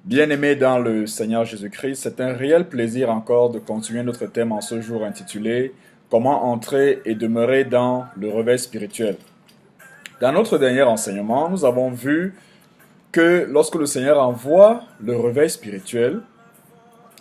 Bien-aimés dans le Seigneur Jésus-Christ, c'est un réel plaisir encore de continuer notre thème en ce jour intitulé Comment entrer et demeurer dans le réveil spirituel. Dans notre dernier enseignement, nous avons vu que lorsque le Seigneur envoie le réveil spirituel,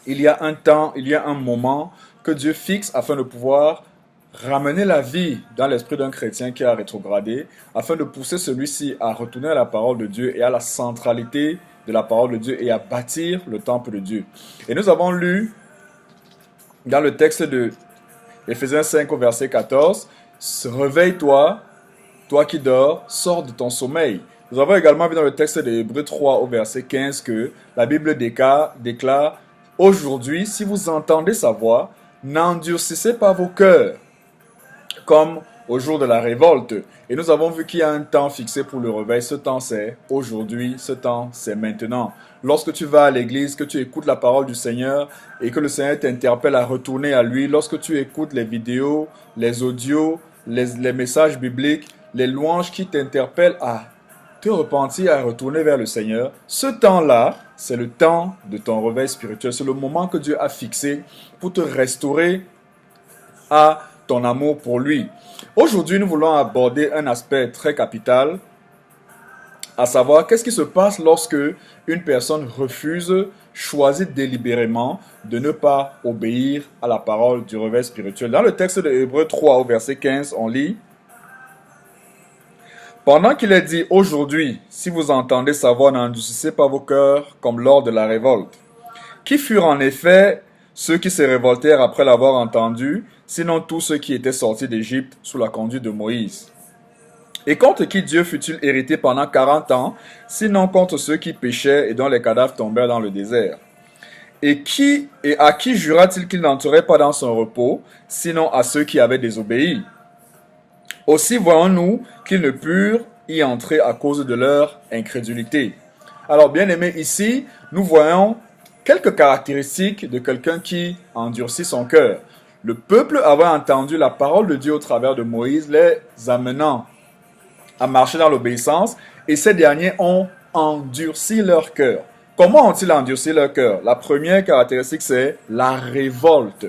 il y a un temps, il y a un moment que Dieu fixe afin de pouvoir ramener la vie dans l'esprit d'un chrétien qui a rétrogradé, afin de pousser celui-ci à retourner à la parole de Dieu et à la centralité de la parole de Dieu et à bâtir le temple de Dieu. Et nous avons lu dans le texte de Éphésiens 5 au verset 14, « Réveille-toi, toi qui dors, sors de ton sommeil. » Nous avons également vu dans le texte de Hébreux 3 au verset 15 que la Bible déclare « Aujourd'hui, si vous entendez sa voix, n'endurcissez pas vos cœurs, comme au jour de la révolte. » Et nous avons vu qu'il y a un temps fixé pour le réveil. Ce temps, c'est aujourd'hui. Ce temps, c'est maintenant. Lorsque tu vas à l'église, que tu écoutes la parole du Seigneur et que le Seigneur t'interpelle à retourner à lui, lorsque tu écoutes les vidéos, les audios, les messages bibliques, les louanges qui t'interpellent à te repentir, à retourner vers le Seigneur, ce temps-là, c'est le temps de ton réveil spirituel. C'est le moment que Dieu a fixé pour te restaurer à ton amour pour lui. Aujourd'hui, nous voulons aborder un aspect très capital, à savoir qu'est-ce qui se passe lorsque une personne refuse, choisit délibérément de ne pas obéir à la parole du réveil spirituel. Dans le texte de Hébreux 3 au verset 15, on lit « Pendant qu'il est dit aujourd'hui, si vous entendez sa voix, n'endurcissez pas vos cœurs comme lors de la révolte. Qui furent en effet ceux qui se révoltèrent après l'avoir entendu, sinon tous ceux qui étaient sortis d'Égypte sous la conduite de Moïse. Et contre qui Dieu fut-il hérité pendant 40 ans, sinon contre ceux qui péchaient et dont les cadavres tombèrent dans le désert. Et à qui jura-t-il qu'il n'entrerait pas dans son repos, sinon à ceux qui avaient désobéi? Aussi voyons-nous qu'ils ne purent y entrer à cause de leur incrédulité. » Alors, bien aimé, ici, nous voyons quelques caractéristiques de quelqu'un qui endurcit son cœur. Le peuple avait entendu la parole de Dieu au travers de Moïse, les amenant à marcher dans l'obéissance, et ces derniers ont endurci leur cœur. Comment ont-ils endurci leur cœur? La première caractéristique, c'est la révolte.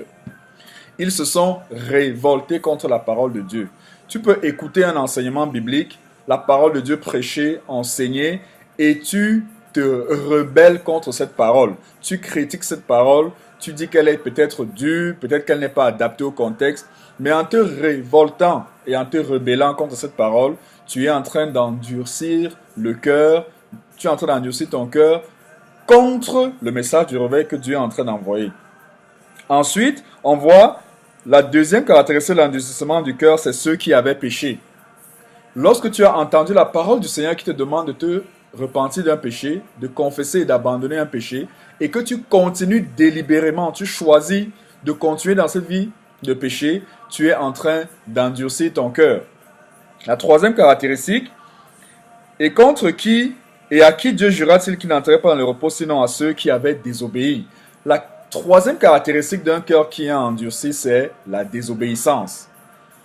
Ils se sont révoltés contre la parole de Dieu. Tu peux écouter un enseignement biblique, la parole de Dieu prêchée, enseignée, et tu te rebelles contre cette parole. Tu critiques cette parole, tu dis qu'elle est peut-être dure, peut-être qu'elle n'est pas adaptée au contexte, mais en te révoltant et en te rebellant contre cette parole, tu es en train d'endurcir le cœur, tu es en train d'endurcir ton cœur contre le message du réveil que Dieu est en train d'envoyer. Ensuite, on voit la deuxième caractéristique de l'endurcissement du cœur, c'est ceux qui avaient péché. Lorsque tu as entendu la parole du Seigneur qui te demande de te repentir d'un péché, de confesser et d'abandonner un péché, et que tu continues délibérément, tu choisis de continuer dans cette vie de péché, tu es en train d'endurcir ton cœur. La troisième caractéristique, et contre qui et à qui Dieu jura-t-il qu'il n'entrerait pas dans le repos, sinon à ceux qui avaient désobéi? La troisième caractéristique d'un cœur qui est endurci, c'est la désobéissance.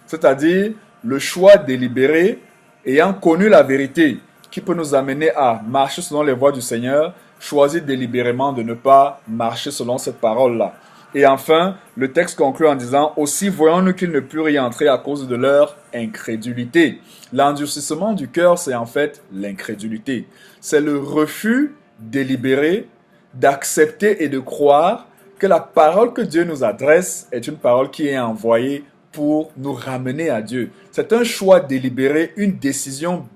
C'est-à-dire le choix délibéré, ayant connu la vérité, qui peut nous amener à marcher selon les voies du Seigneur, choisir délibérément de ne pas marcher selon cette parole-là. Et enfin, le texte conclut en disant « Aussi voyons-nous qu'ils ne purent y entrer à cause de leur incrédulité. » L'endurcissement du cœur, c'est en fait l'incrédulité. C'est le refus délibéré d'accepter et de croire que la parole que Dieu nous adresse est une parole qui est envoyée pour nous ramener à Dieu. C'est un choix délibéré, une décision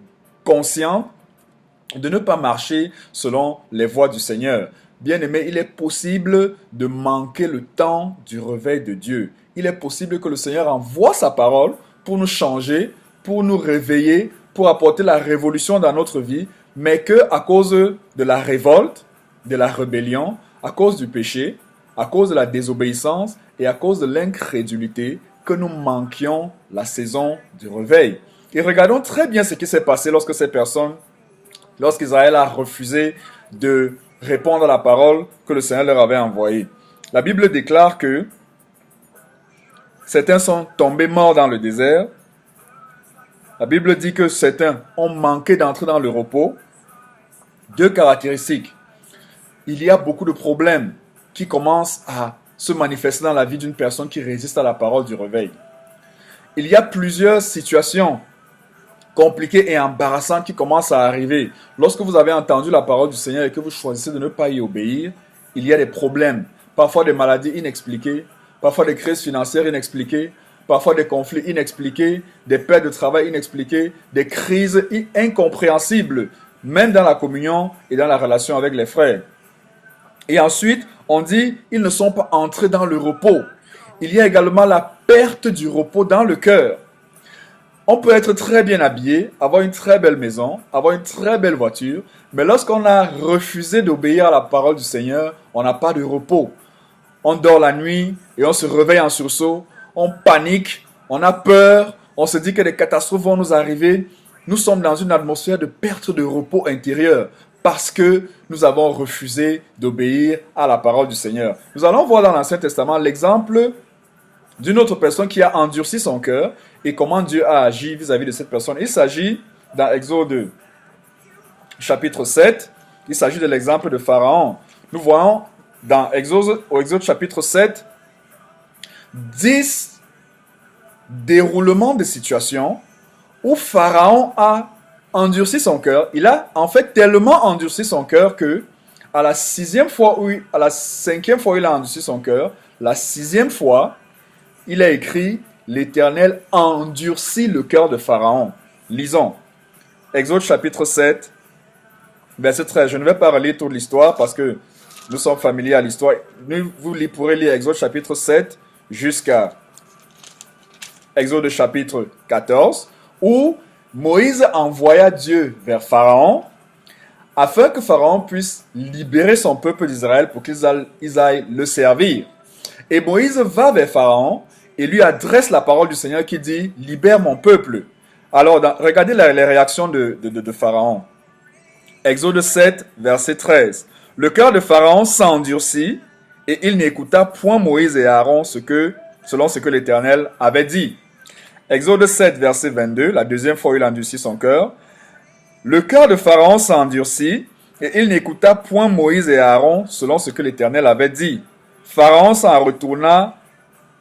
consciente de ne pas marcher selon les voies du Seigneur. Bien-aimé, il est possible de manquer le temps du réveil de Dieu. Il est possible que le Seigneur envoie sa parole pour nous changer, pour nous réveiller, pour apporter la révolution dans notre vie, mais que à cause de la révolte, de la rébellion, à cause du péché, à cause de la désobéissance et à cause de l'incrédulité, que nous manquions la saison du réveil. Et regardons très bien ce qui s'est passé lorsque ces personnes, lorsqu'Israël a refusé de répondre à la parole que le Seigneur leur avait envoyée. La Bible déclare que certains sont tombés morts dans le désert. La Bible dit que certains ont manqué d'entrer dans le repos. Deux caractéristiques. il y a beaucoup de problèmes qui commencent à se manifester dans la vie d'une personne qui résiste à la parole du réveil. Il y a plusieurs situations compliquées et embarrassantes qui commencent à arriver. Lorsque vous avez entendu la parole du Seigneur et que vous choisissez de ne pas y obéir, il y a des problèmes. Parfois des maladies inexpliquées, parfois des crises financières inexpliquées, parfois des conflits inexpliqués, des pertes de travail inexpliquées, des crises incompréhensibles, même dans la communion et dans la relation avec les frères. Et ensuite, on dit, ils ne sont pas entrés dans le repos. Il y a également la perte du repos dans le cœur. On peut être très bien habillé, avoir une très belle maison, avoir une très belle voiture, mais lorsqu'on a refusé d'obéir à la parole du Seigneur, on n'a pas de repos. On dort la nuit et on se réveille en sursaut, on panique, on a peur, on se dit que des catastrophes vont nous arriver. Nous sommes dans une atmosphère de perte de repos intérieur parce que nous avons refusé d'obéir à la parole du Seigneur. Nous allons voir dans l'Ancien Testament l'exemple d'une autre personne qui a endurci son cœur et comment Dieu a agi vis-à-vis de cette personne. Il s'agit dans Exode chapitre 7, il s'agit de l'exemple de Pharaon. Nous voyons dans Exode chapitre 7, 10 déroulements de situations où Pharaon a endurci son cœur. Il a en fait tellement endurci son cœur que à la cinquième fois où il a endurci son cœur, la 6e fois, il a écrit « L'Éternel endurcit le cœur de Pharaon ». Lisons. Exode chapitre 7, verset 13. Je ne vais pas relire toute l'histoire parce que nous sommes familiers à l'histoire. Vous pourrez lire Exode chapitre 7 jusqu'à Exode chapitre 14, où Moïse envoya Dieu vers Pharaon afin que Pharaon puisse libérer son peuple d'Israël pour qu'ils aillent le servir. Et Moïse va vers Pharaon et lui adresse la parole du Seigneur qui dit « Libère mon peuple ». Alors, regardez les réactions de Pharaon. Exode 7, verset 13. Le cœur de Pharaon s'endurcit et il n'écouta point Moïse et Aaron selon ce que l'Éternel avait dit. Exode 7, verset 22, la 2e fois où il endurcit son cœur. Le cœur de Pharaon s'endurcit et il n'écouta point Moïse et Aaron selon ce que l'Éternel avait dit. Pharaon s'en retourna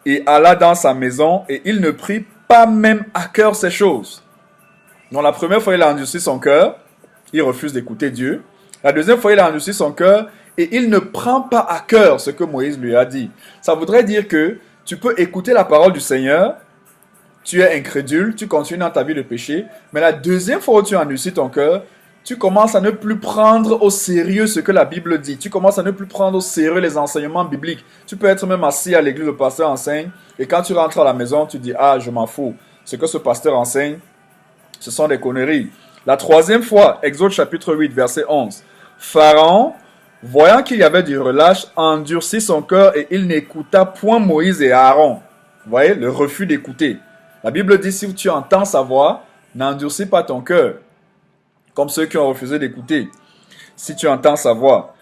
et alla dans sa maison et il ne prit pas même à cœur ces choses. Donc la première fois il a endurci son cœur, il refuse d'écouter Dieu. La 2e fois il a endurci son cœur et il ne prend pas à cœur ce que Moïse lui a dit. Ça voudrait dire que tu peux écouter la parole du Seigneur, tu es incrédule, tu continues dans ta vie de péché, mais la 2e fois où tu endurcis ton cœur, tu commences à ne plus prendre au sérieux ce que la Bible dit. Tu commences à ne plus prendre au sérieux les enseignements bibliques. Tu peux être même assis à l'église, le pasteur enseigne, et quand tu rentres à la maison, tu dis « Ah, je m'en fous. Ce que ce pasteur enseigne, ce sont des conneries. » La 3e fois, Exode chapitre 8, verset 11. Pharaon, voyant qu'il y avait du relâche, endurcit son cœur et il n'écouta point Moïse et Aaron. Vous voyez, le refus d'écouter. La Bible dit, si tu entends sa voix, n'endurcis pas ton cœur, comme ceux qui ont refusé d'écouter. Si tu entends sa voix.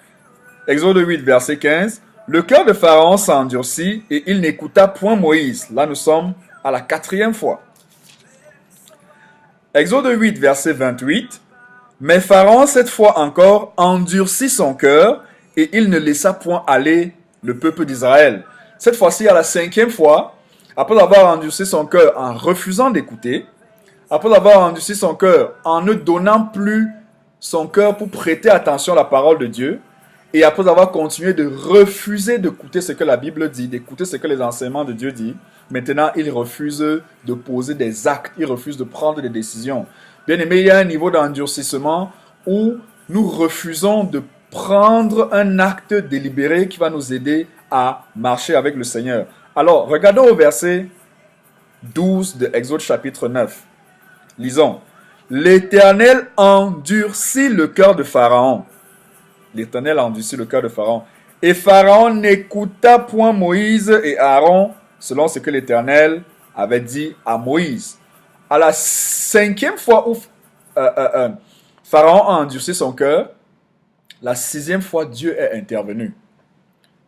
Exode 8, verset 15. Le cœur de Pharaon s'endurcit et il n'écouta point Moïse. Là, nous sommes à la 4e fois. Exode 8, verset 28. Mais Pharaon, cette fois encore, endurcit son cœur et il ne laissa point aller le peuple d'Israël. Cette fois-ci, à la 5e fois, après avoir endurci son cœur en refusant d'écouter, après avoir endurci son cœur en ne donnant plus son cœur pour prêter attention à la parole de Dieu, et après avoir continué de refuser d'écouter ce que la Bible dit, d'écouter ce que les enseignements de Dieu disent, maintenant il refuse de poser des actes, il refuse de prendre des décisions. Bien aimé, il y a un niveau d'endurcissement où nous refusons de prendre un acte délibéré qui va nous aider à marcher avec le Seigneur. Alors, regardons au verset 12 de Exode chapitre 9. Lisons. L'Éternel endurcit le cœur de Pharaon. L'Éternel endurcit le cœur de Pharaon. Et Pharaon n'écouta point Moïse et Aaron selon ce que l'Éternel avait dit à Moïse. À la 5e fois où Pharaon a endurci son cœur, la 6e fois Dieu est intervenu.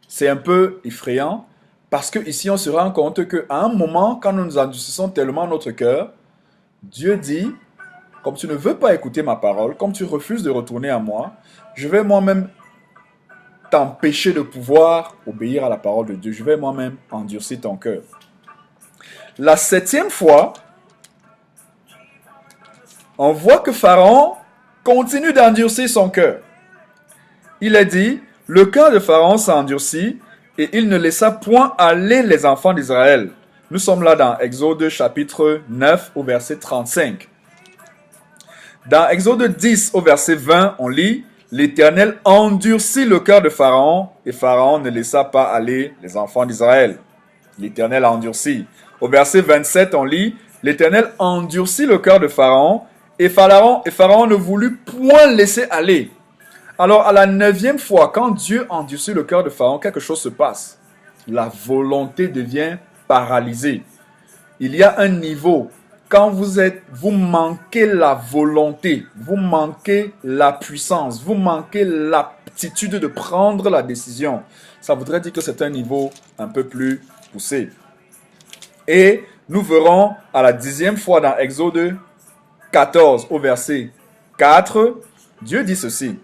C'est un peu effrayant parce qu'ici on se rend compte qu'à un moment, quand nous nous endurcissons tellement notre cœur, Dieu dit, comme tu ne veux pas écouter ma parole, comme tu refuses de retourner à moi, je vais moi-même t'empêcher de pouvoir obéir à la parole de Dieu. Je vais moi-même endurcir ton cœur. La 7e fois, on voit que Pharaon continue d'endurcir son cœur. Il est dit, le cœur de Pharaon s'endurcit et il ne laissa point aller les enfants d'Israël. Nous sommes là dans Exode chapitre 9 au verset 35. Dans Exode 10 au verset 20, on lit, l'Éternel endurcit le cœur de Pharaon et Pharaon ne laissa pas aller les enfants d'Israël. L'Éternel endurcit. Au verset 27, on lit, l'Éternel endurcit le cœur de Pharaon et Pharaon ne voulut point laisser aller. Alors, à la 9e fois, quand Dieu endurcit le cœur de Pharaon, quelque chose se passe. La volonté devient paralysée. Il y a un niveau. Quand vous manquez la volonté, vous manquez la puissance, vous manquez l'aptitude de prendre la décision. Ça voudrait dire que c'est un niveau un peu plus poussé. Et nous verrons à la 10e fois dans Exode 14 au verset 4, Dieu dit ceci.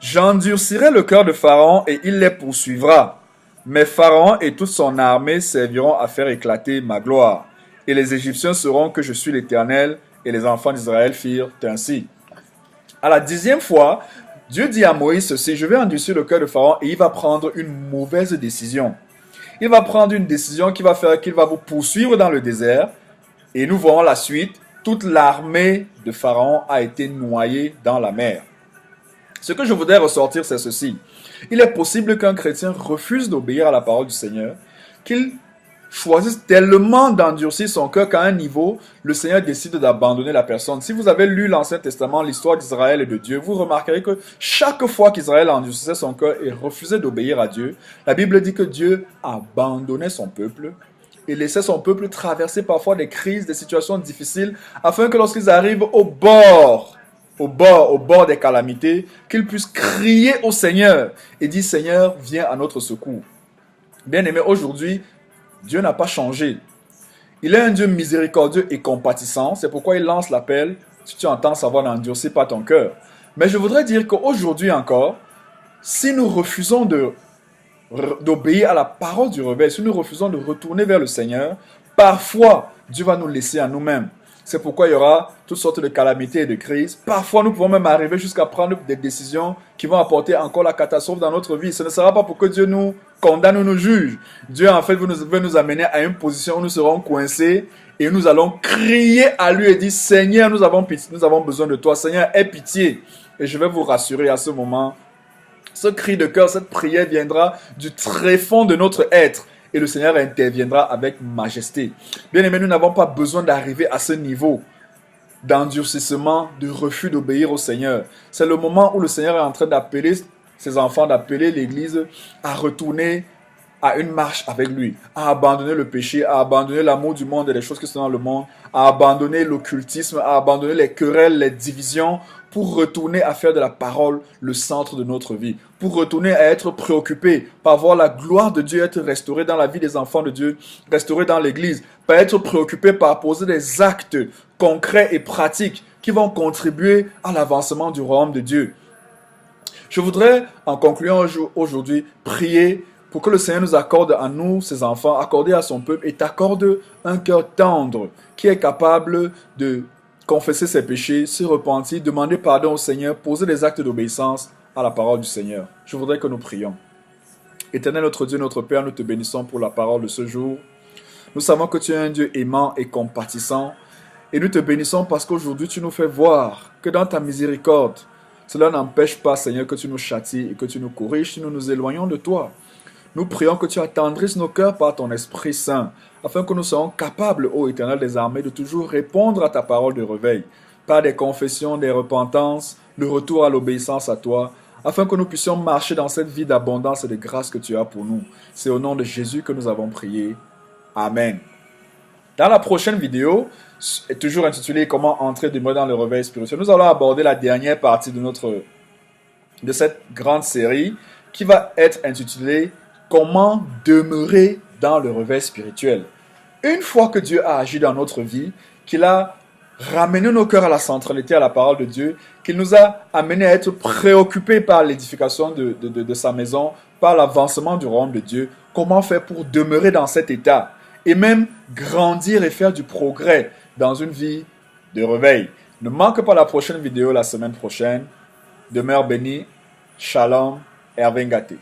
J'endurcirai le cœur de Pharaon et il les poursuivra. Mais Pharaon et toute son armée serviront à faire éclater ma gloire. Et les Égyptiens sauront que je suis l'Éternel. Et les enfants d'Israël firent ainsi. À la 10e fois, Dieu dit à Moïse ceci, je vais endurcir le cœur de Pharaon et il va prendre une mauvaise décision. Il va prendre une décision qui va faire qu'il va vous poursuivre dans le désert. Et nous verrons la suite. Toute l'armée de Pharaon a été noyée dans la mer. Ce que je voudrais ressortir, c'est ceci. Il est possible qu'un chrétien refuse d'obéir à la parole du Seigneur, qu'il choisisse tellement d'endurcir son cœur qu'à un niveau, le Seigneur décide d'abandonner la personne. Si vous avez lu l'Ancien Testament, l'histoire d'Israël et de Dieu, vous remarquerez que chaque fois qu'Israël endurcissait son cœur et refusait d'obéir à Dieu, la Bible dit que Dieu abandonnait son peuple et laissait son peuple traverser parfois des crises, des situations difficiles, afin que lorsqu'ils arrivent au bord des calamités, qu'ils puissent crier au Seigneur et dire, Seigneur, viens à notre secours. Bien-aimé, aujourd'hui, Dieu n'a pas changé. Il est un Dieu miséricordieux et compatissant, c'est pourquoi il lance l'appel, si tu entends sa voix, n'endurcis pas ton cœur. Mais je voudrais dire qu'aujourd'hui encore, si nous refusons d'obéir à la parole du réveil, si nous refusons de retourner vers le Seigneur, parfois, Dieu va nous laisser à nous-mêmes. C'est pourquoi il y aura toutes sortes de calamités et de crises. Parfois, nous pouvons même arriver jusqu'à prendre des décisions qui vont apporter encore la catastrophe dans notre vie. Ce ne sera pas pour que Dieu nous condamne ou nous juge. Dieu, en fait, veut nous amener à une position où nous serons coincés et nous allons crier à lui et dire, Seigneur, nous avons besoin de toi. Seigneur, aie pitié. Et je vais vous rassurer à ce moment, ce cri de cœur, cette prière viendra du tréfonds de notre être. Et le Seigneur interviendra avec majesté. Bien aimé, nous n'avons pas besoin d'arriver à ce niveau d'endurcissement, de refus d'obéir au Seigneur. C'est le moment où le Seigneur est en train d'appeler ses enfants, d'appeler l'Église à retourner à une marche avec lui, à abandonner le péché, à abandonner l'amour du monde et les choses qui sont dans le monde, à abandonner l'occultisme, à abandonner les querelles, les divisions, pour retourner à faire de la parole le centre de notre vie, pour retourner à être préoccupé par voir la gloire de Dieu être restaurée dans la vie des enfants de Dieu, restaurée dans l'Église, par être préoccupé par poser des actes concrets et pratiques qui vont contribuer à l'avancement du royaume de Dieu. Je voudrais, en concluant aujourd'hui, prier pour que le Seigneur nous accorde à nous, ses enfants, accorder à son peuple, et t'accorde un cœur tendre qui est capable de confesser ses péchés, se repentir, demander pardon au Seigneur, poser des actes d'obéissance à la parole du Seigneur. Je voudrais que nous prions. Éternel notre Dieu, notre Père, nous te bénissons pour la parole de ce jour. Nous savons que tu es un Dieu aimant et compatissant. Et nous te bénissons parce qu'aujourd'hui tu nous fais voir que dans ta miséricorde, cela n'empêche pas, Seigneur, que tu nous châties et que tu nous corriges si nous nous éloignons de toi. Nous prions que tu attendrisses nos cœurs par ton Esprit Saint, afin que nous soyons capables, ô Éternel des armées, de toujours répondre à ta parole de réveil, par des confessions, des repentances, le retour à l'obéissance à toi, afin que nous puissions marcher dans cette vie d'abondance et de grâce que tu as pour nous. C'est au nom de Jésus que nous avons prié. Amen. Dans la prochaine vidéo, toujours intitulée « Comment entrer de moi dans le réveil spirituel », nous allons aborder la dernière partie de cette grande série qui va être intitulée « Comment demeurer dans le réveil spirituel ». Une fois que Dieu a agi dans notre vie, qu'il a ramener nos cœurs à la centralité, à la parole de Dieu, qu'il nous a amenés à être préoccupés par l'édification de sa maison, par l'avancement du royaume de Dieu. Comment faire pour demeurer dans cet état et même grandir et faire du progrès dans une vie de réveil. Ne manque pas la prochaine vidéo la semaine prochaine. Demeure béni. Shalom. Hervé Ngaté.